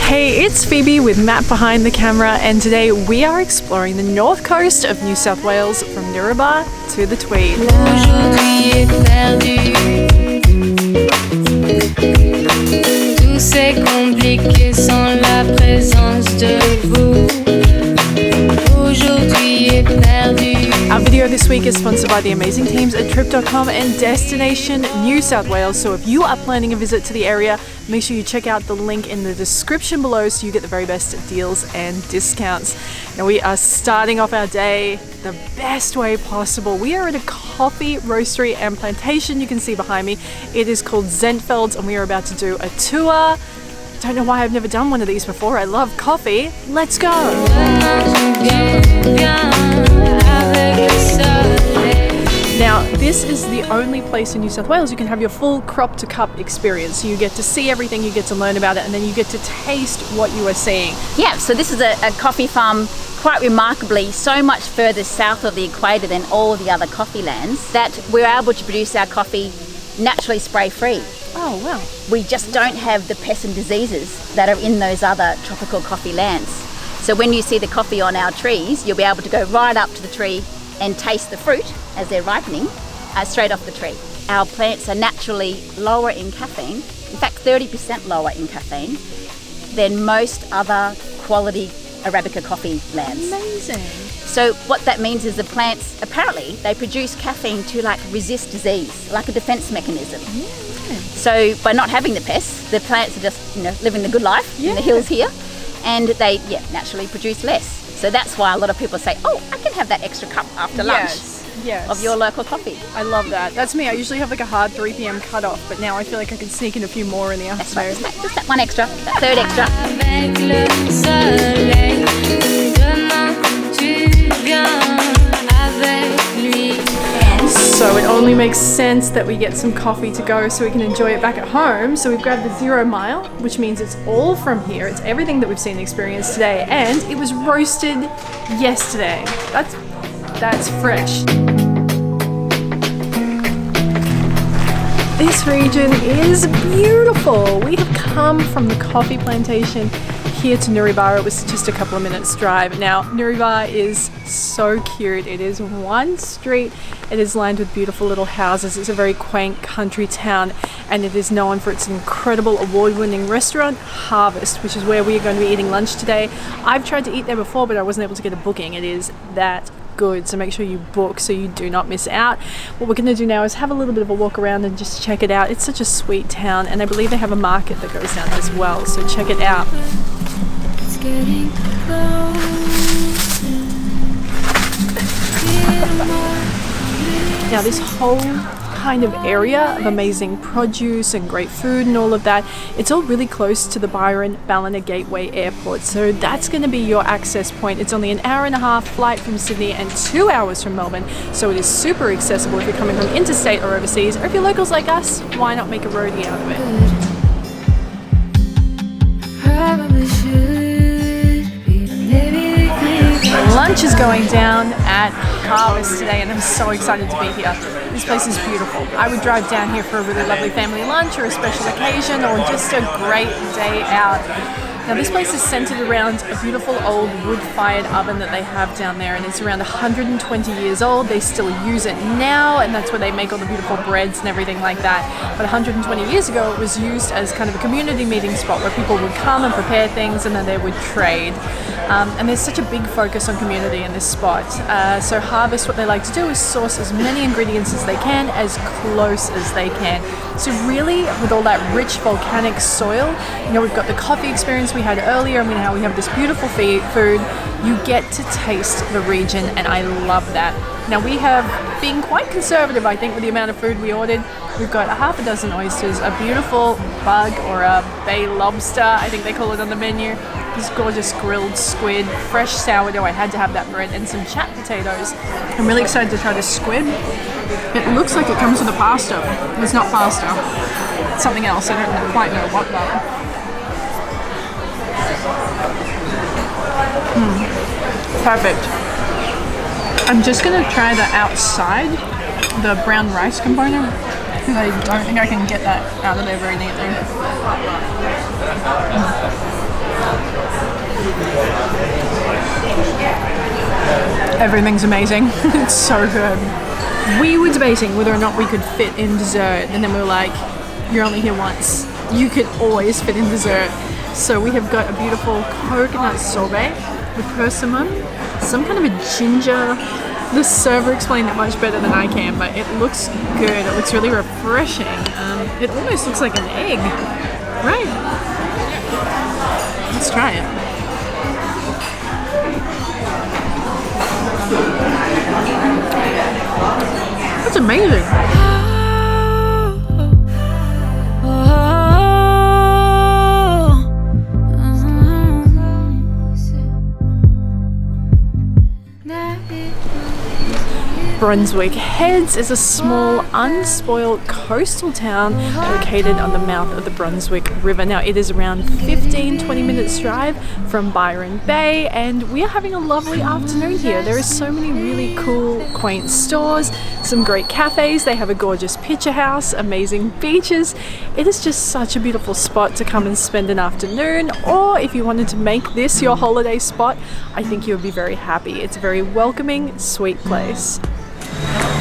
Hey, it's Phoebe with Matt behind the camera, and today we are exploring the north coast of New South Wales from Newrybar to the Tweed. Our video this week is sponsored by the amazing teams at Trip.com and Destination New South Wales. So if you are planning a visit to the area, make sure you check out the link in the description below so you get the very best deals and discounts. Now we are starting off our day the best way possible. We are at a coffee roastery and plantation you can see behind me. It is called Zentveld and we are about to do a tour. Don't know why I've never done one of these before. I love coffee. Let's go. Now, this is the only place in New South Wales you can have your full crop to cup experience. So you get to see everything, you get to learn about it, and then you get to taste what you are seeing. Yeah, so this is a coffee farm, quite remarkably, so much further south of the equator than all the other coffee lands, that we're able to produce our coffee naturally spray-free. Oh, wow. We just don't have the pests and diseases that are in those other tropical coffee lands. So when you see the coffee on our trees, you'll be able to go right up to the tree and taste the fruit as they're ripening straight off the tree. Our plants are naturally lower in caffeine, in fact 30% lower in caffeine than most other quality Arabica coffee lands. Amazing. So what that means is the plants, apparently, they produce caffeine to like resist disease, like a defense mechanism. Yeah. So by not having the pests, the plants are just, living the good life in the hills here, and they naturally produce less. So that's why a lot of people say, oh, I can have that extra cup after lunch of your local coffee. I love that. That's me. I usually have like a hard 3 p.m. cutoff, but now I feel like I can sneak in a few more in the afternoon. That's right. Just that one extra, that third extra. So it only makes sense that we get some coffee to go so we can enjoy it back at home. So we've grabbed the 0 mile, which means it's all from here. It's everything that we've seen and experienced today, and it was roasted yesterday. That's fresh. This region is beautiful. We have come from the coffee plantation here to Newrybar. It was just a couple of minutes drive. Now Newrybar is so cute. It is one street. It is lined with beautiful little houses. It's a very quaint country town, and it is known for its incredible award-winning restaurant Harvest, which is where we are going to be eating lunch today. I've tried to eat there before, but I wasn't able to get a booking. It is that good, so make sure you book so you do not miss out. What we're going to do now is have a little bit of a walk around and just check it out. It's such a sweet town, and I believe they have a market that goes down as well, so check it out. It's getting Now this whole kind of area of amazing produce and great food and all of that, it's all really close to the Byron Ballina Gateway Airport, so that's going to be your access point. It's only an hour-and-a-half flight from Sydney and 2 hours from Melbourne, so it is super accessible if you're coming from interstate or overseas, or if you're locals like us, why not make a roadie out of it? Lunch is going down at Harvest today, and I'm so excited to be here. This place is beautiful. I would drive down here for a really lovely family lunch or a special occasion or just a great day out. Now this place is centered around a beautiful old wood-fired oven that they have down there, and it's around 120 years old. They still use it now, and that's where they make all the beautiful breads and everything like that. But 120 years ago it was used as kind of a community meeting spot where people would come and prepare things and then they would trade. And there's such a big focus on community in this spot. So Harvest, what they like to do is source as many ingredients as they can, as close as they can. So really, with all that rich volcanic soil, we've got the coffee experience we had earlier, and now we have this beautiful food. You get to taste the region, and I love that. Now we have been quite conservative, I think, with the amount of food we ordered. We've got a half a dozen oysters, a beautiful bug or a bay lobster, I think they call it on the menu. This gorgeous grilled squid, fresh sourdough, I had to have that bread, and some chat potatoes. I'm really excited to try this squid. It looks like it comes with a pasta. It's not pasta. It's something else. I don't quite know what though. Perfect. I'm just going to try the outside, the brown rice component, because I don't think I can get that out of there very neatly. Everything's amazing. It's so good. We were debating whether or not we could fit in dessert, and then we were like, you're only here once. You could always fit in dessert. So we have got a beautiful coconut sorbet with persimmon, some kind of a ginger. The server explained it much better than I can, but it looks good. It looks really refreshing. It almost looks like an egg, right? Let's try it. That's amazing. Brunswick Heads is a small, unspoiled coastal town located on the mouth of the Brunswick River. Now, it is around 15-20 minutes drive from Byron Bay, and we are having a lovely afternoon here. There are so many really cool, quaint stores, some great cafes. They have a gorgeous picture house, amazing beaches. It is just such a beautiful spot to come and spend an afternoon, or if you wanted to make this your holiday spot, I think you would be very happy. It's a very welcoming, sweet place.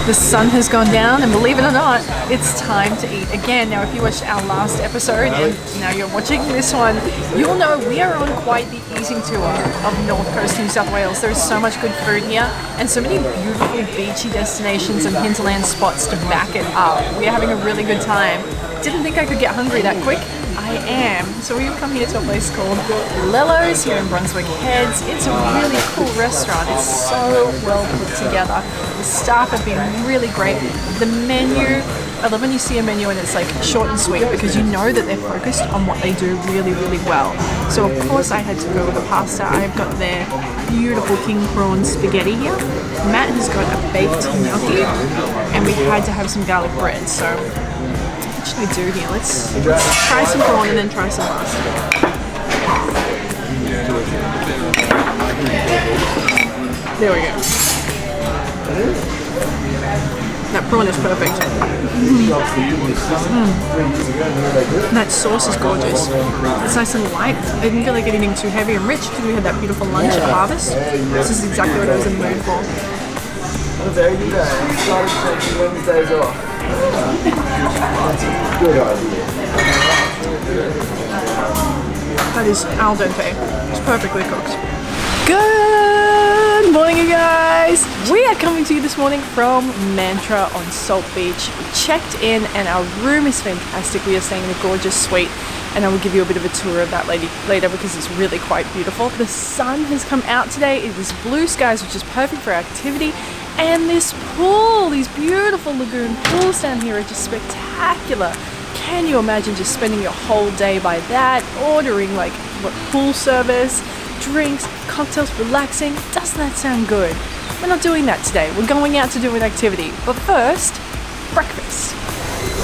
The sun has gone down, and believe it or not, it's time to eat again. Now, if you watched our last episode and now you're watching this one, you'll know we are on quite the eating tour of North Coast New South Wales. There is so much good food here and so many beautiful beachy destinations and hinterland spots to back it up. We are having a really good time. Didn't think I could get hungry that quick. I am. So we've come here to a place called Lello's here in Brunswick Heads. It's a really cool restaurant. It's so well put together. The staff have been really great. The menu, I love when you see a menu and it's like short and sweet because you know that they're focused on what they do really, really well. So of course I had to go with the pasta. I've got their beautiful king prawn spaghetti here. Matt has got a baked gnocchi, and we had to have some garlic bread. So what should we do here? Let's try some prawn and then try some pasta. There we go. That prawn is perfect. That sauce is gorgeous. It's nice and light. I didn't feel like anything too heavy and rich because we had that beautiful lunch at Harvest. This is exactly what I was in the mood for. Very good. You started taking Wednesdays off. Good idea. That is al dente. It's perfectly cooked. Good morning, you guys. We are coming to you this morning from Mantra on Salt Beach. We checked in and our room is fantastic. We are staying in a gorgeous suite, and I will give you a bit of a tour of that later because it's really quite beautiful. The sun has come out today. It is blue skies, which is perfect for activity. And this pool, these beautiful lagoon pools down here are just spectacular. Can you imagine just spending your whole day by that, ordering like pool service, drinks, cocktails, relaxing? Doesn't that sound good? We're not doing that today. We're going out to do an activity. But first, breakfast.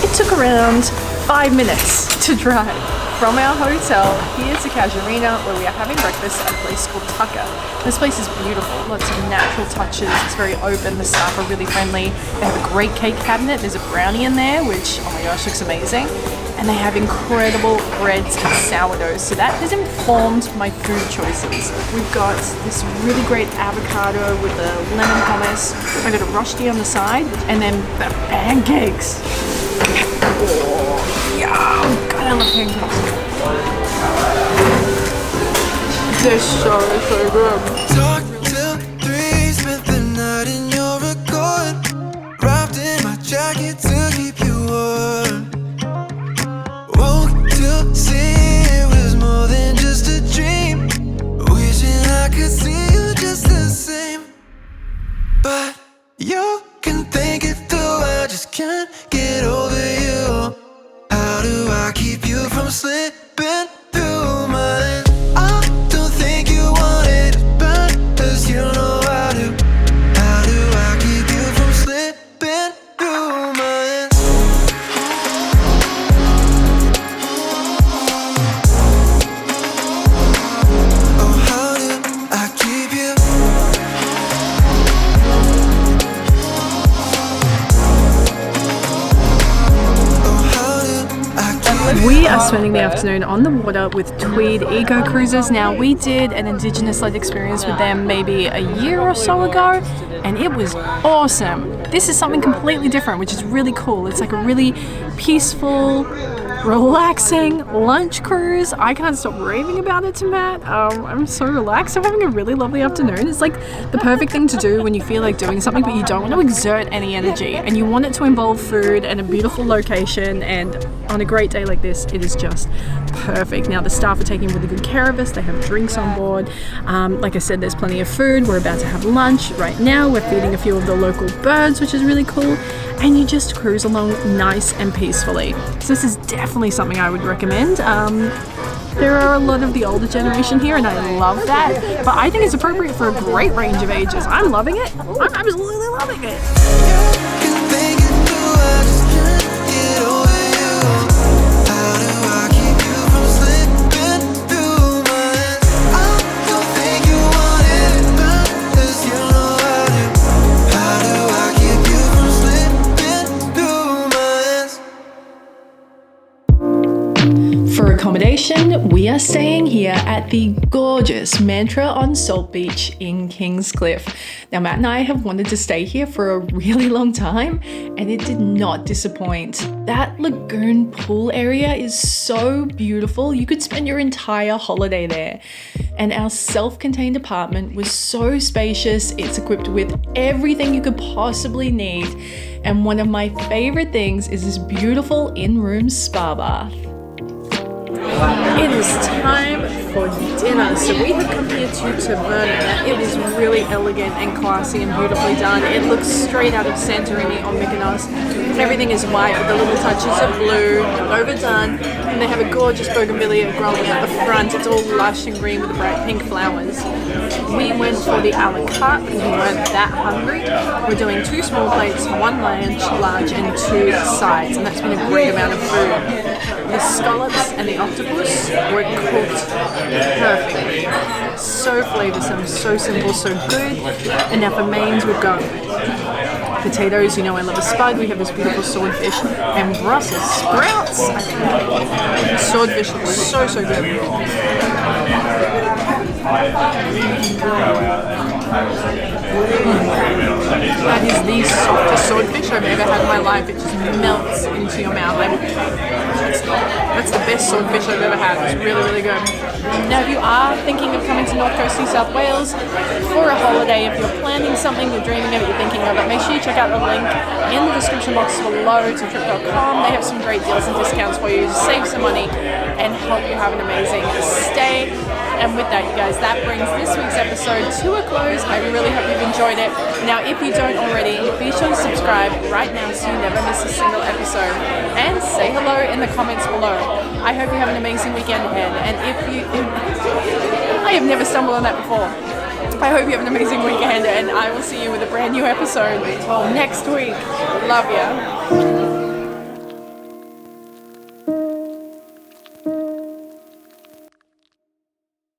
It took around 5 minutes to drive from our hotel here to Casuarina, where we are having breakfast at a place called Tucker. This place is beautiful, lots of natural touches, it's very open, the staff are really friendly. They have a great cake cabinet, there's a brownie in there, which, oh my gosh, looks amazing. And they have incredible breads and sourdoughs, so that has informed my food choices. We've got this really great avocado with the lemon hummus. I got a rosti on the side, and then the pancakes. Oh, yum! God, I love pancakes. They're so good. Talk till 3, spent the night in your accord. Wrapped in my jacket to keep you warm. Woke to see it was more than just a dream. Wishing I could see you just the same. But you can think it through, I just can't get over you. How do I keep you from slipping through mine? I don't think you want it as bad are spending the afternoon on the water with Tweed Eco Cruises. Now, we did an Indigenous-led experience with them maybe a year or so ago, and it was awesome. This is something completely different, which is really cool. It's like a really peaceful, relaxing lunch cruise. I can't stop raving about it to Matt. I'm so relaxed. I'm having a really lovely afternoon. It's like the perfect thing to do when you feel like doing something but you don't want to exert any energy and you want it to involve food and a beautiful location, and on a great day like this it is just perfect. Now the staff are taking really good care of us. They have drinks on board. Like I said, there's plenty of food. We're about to have lunch right now. We're feeding a few of the local birds, which is really cool, and you just cruise along nice and peacefully. So this is definitely something I would recommend. There are a lot of the older generation here and I love that, but I think it's appropriate for a great range of ages. I'm loving it. I'm absolutely loving it. For accommodation, we are staying here at the gorgeous Mantra on Salt Beach in Kingscliff. Now, Matt and I have wanted to stay here for a really long time, and it did not disappoint. That lagoon pool area is so beautiful. You could spend your entire holiday there. And our self-contained apartment was so spacious. It's equipped with everything you could possibly need. And one of my favorite things is this beautiful in-room spa bath. It is time for dinner. So we have come here to Taverna. It is really elegant and classy and beautifully done. It looks straight out of Santorini on Mykonos. Everything is white with the little touches of blue, overdone, and they have a gorgeous bougainvillea growing at the front. It's all lush and green with the bright pink flowers. We went for the a la carte because we weren't that hungry. We're doing 2 small plates, 1 large, and 2 sides, and that's been a great amount of food. The scallops and the octopus were cooked perfectly. So flavoursome, so simple, so good. And now for mains, we've got potatoes. You know I love a spud. We have this beautiful swordfish and Brussels sprouts. Swordfish looks so good. That is the softest swordfish I've ever had in my life. It just melts into your mouth. That's the best swordfish I've ever had. It's really good. Now, if you are thinking of coming to North Coast New South Wales for a holiday, if you're planning something, you're dreaming of it, you're thinking of it, make sure you check out the link in the description box below to trip.com. They have some great deals and discounts for you to save some money and help you have an amazing stay. And with that, you guys, that brings this week's episode to a close. I really hope you've enjoyed it. Now, if you don't already, be sure to subscribe right now so you never miss a single episode. And say hello in the comments below. I hope you have an amazing weekend ahead. And I have never stumbled on that before. I hope you have an amazing weekend, and I will see you with a brand new episode next week. Love ya.